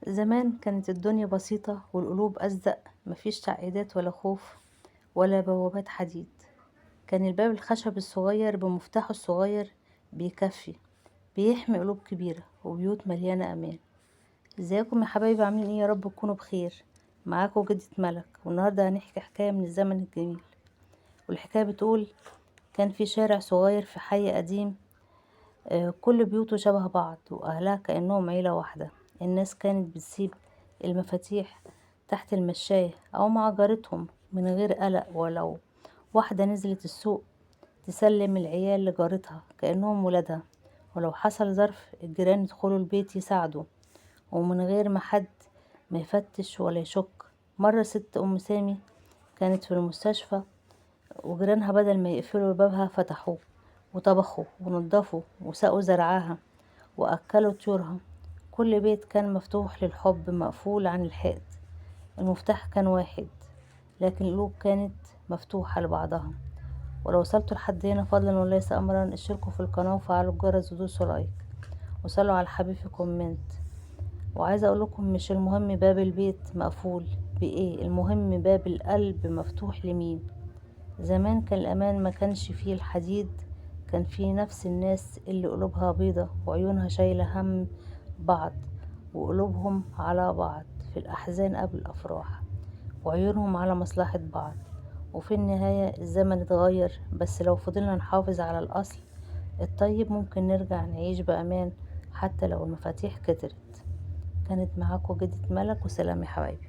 زمان كانت الدنيا بسيطة والقلوب أصدق، مفيش تعقيدات ولا خوف ولا بوابات حديد. كان الباب الخشب الصغير بمفتاحه الصغير بيكفي، بيحمي قلوب كبيرة وبيوت مليانة أمان. ازيكم يا حبايبي، عاملين ايه؟ يا رب تكونوا بخير. معاكم جدة ملك، والنهاردة هنحكي حكاية من الزمن الجميل. والحكاية بتقول: كان في شارع صغير في حي قديم، كل بيوته شبه بعض وأهلها كأنهم عيلة واحدة. الناس كانت بتسيب المفاتيح تحت المشاية أو مع جارتهم من غير قلق، ولو واحدة نزلت السوق تسلم العيال لجارتها كأنهم ولادها. ولو حصل ظرف الجيران يدخلوا البيت يساعدوا، ومن غير ما حد ما يفتش ولا يشك. مرة ست أم سامي كانت في المستشفى، وجيرانها بدل ما يقفلوا بابها فتحوه وطبخوا ونضفوا وسقوا زرعها وأكلوا طيورها. كل بيت كان مفتوح للحب مقفول عن الحقد. المفتاح كان واحد، لكن القلوب كانت مفتوحة لبعضها. ولو وصلتوا لحد هنا فضلا وليس أمرا، اشتركوا في القناة وفعلوا الجرس ودوسوا لايك وصلوا على الحبيب في كومنت. وعايزة أقول لكم، مش المهم باب البيت مقفول بإيه، المهم باب القلب مفتوح لمين. زمان كان الأمان ما كانش فيه الحديد، كان فيه نفس الناس اللي قلوبها بيضة وعيونها شايلة هم بعض، وقلوبهم على بعض في الأحزان قبل الأفراح، وعيونهم على مصلحة بعض. وفي النهاية الزمن اتغير، بس لو فضلنا نحافظ على الأصل الطيب ممكن نرجع نعيش بأمان حتى لو المفاتيح كترت. كانت معاكم جدة ملك، وسلام يا حبايبي.